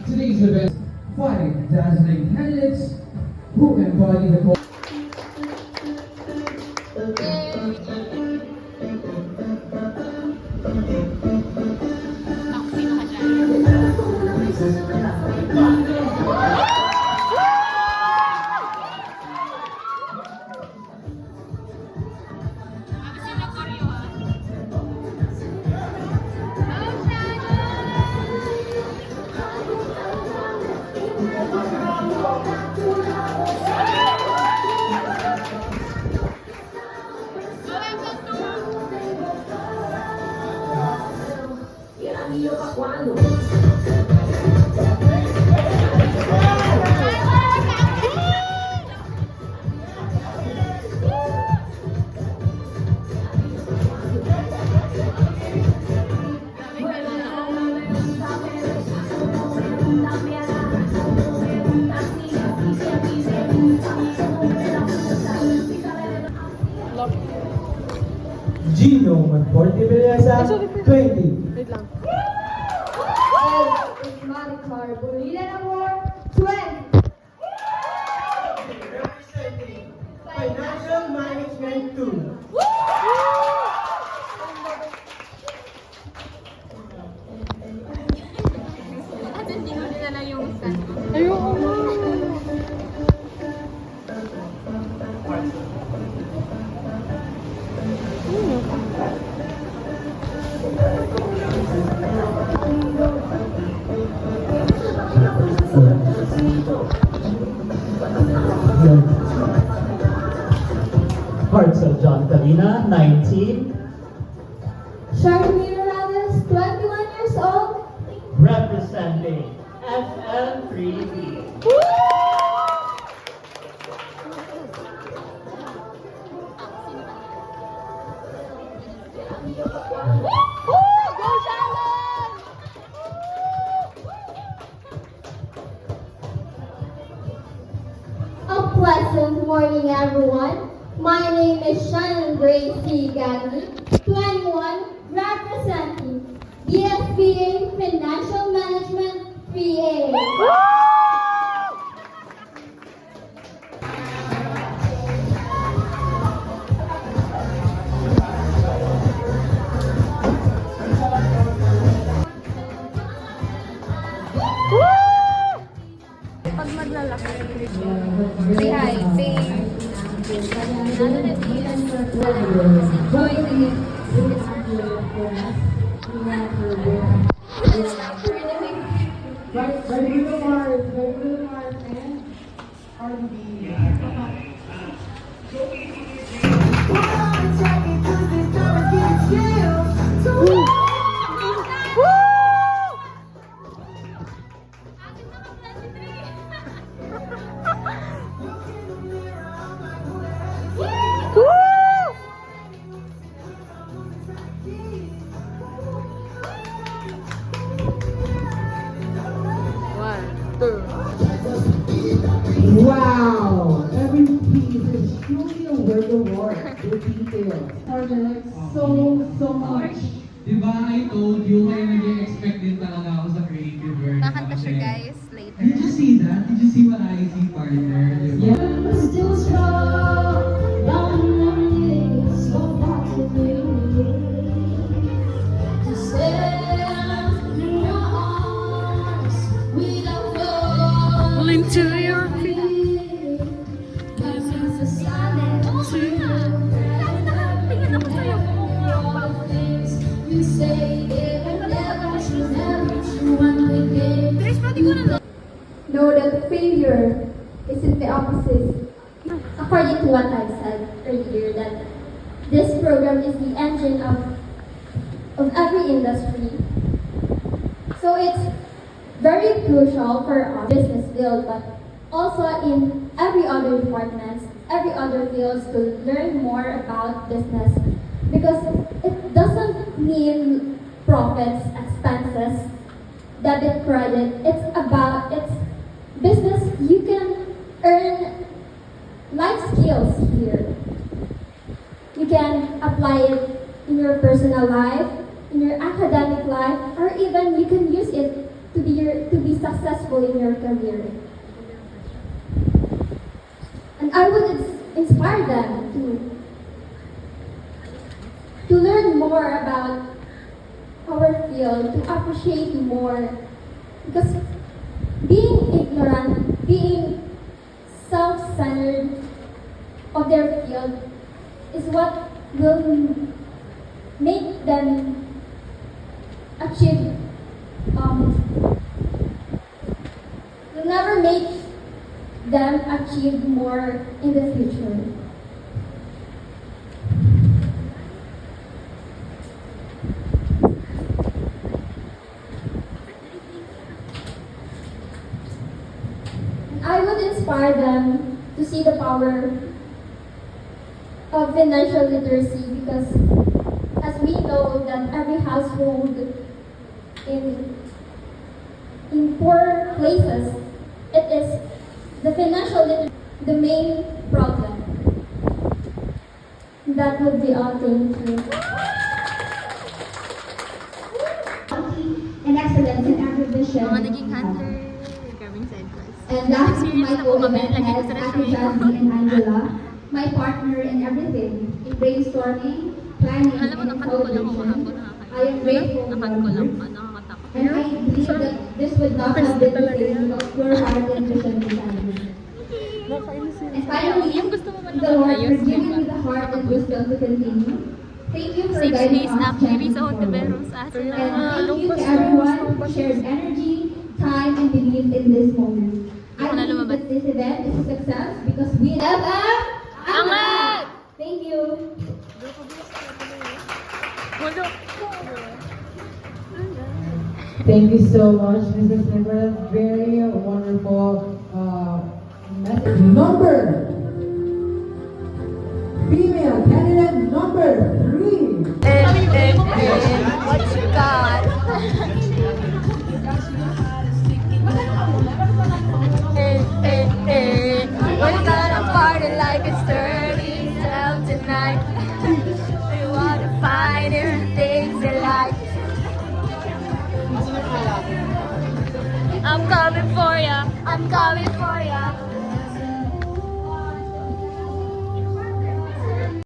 Today's event, 5 dazzling candidates who embody the Gino Monforte Belleza, 20. Wait lang. Maricar Bulilan Award 20. Representing Financial Management 2. At hindi ko nila lang yung stand. Ayoko nga. Hearts of John Calina, 19. Sharmir Morales, 21 years old. Representing FL3B. A pleasant morning, everyone. My name is Shannon Grace C. Gagny, 21, representing DSBA Financial Management 3A. Pag maglalaki. Say hi. Say. Ano na siya? Si Joy. Wow! Every piece is truly a work of art with details. So much. Diba, I told you, kaya nag-expect din talaga ako sa creative work. Nakanta siya guys later. Did you see that? Did you see what I see partner? Diba? Still strong, long memories of what to do. To stand in your arms without Pulling to your feet. You say it never should never true and we gave. Know that failure isn't the opposite. According to what I said earlier, that this program is the engine of every industry. So it's very crucial for our business field, but also in every other departments, every other fields to learn more about business, because it doesn't mean profits, expenses, debit, credit. It's business. You can earn life skills here. You can apply it in your personal life, in your academic life, or even you can use it to to be successful in your career. And I would inspire them to learn more about our field, to appreciate more. Because being ignorant, being self-centered of their field is what will make them achieve, will never make them achieve more in the future. I would inspire them to see the power of financial literacy, because as we know that every household in poor places, it is the financial literacy the main problem. That would be all. Thank you. And excellence in every vision. Mga naging hunter, grabbing side quest. And lastly, Serious my na po kami, co-event lagi ko heads, sa Ate resume. Jasmine and Angela, my partner in everything, in brainstorming, planning, Alam mo, and nakan ko lang ako collaboration. hapon, I am grateful for nakan ko lang her. pa, nakakatakot. And I believe that this would not have been the case without pure heart and vision behind it. And finally, Yung gusto mo man the Lord ayos, for giving diba? me the heart and wisdom to continue. Thank you for Safe guiding space us na, maybe gently sa forward. Hontiveros, asa And na. thank you to everyone who shared energy, time, and belief in this moment. I Ako na believe lumabas. that this event is a success because we have Angat! Thank you. Wala. Thank you so much, Mrs. Nicholas. Very wonderful message. Number female candidate number 3. What you got?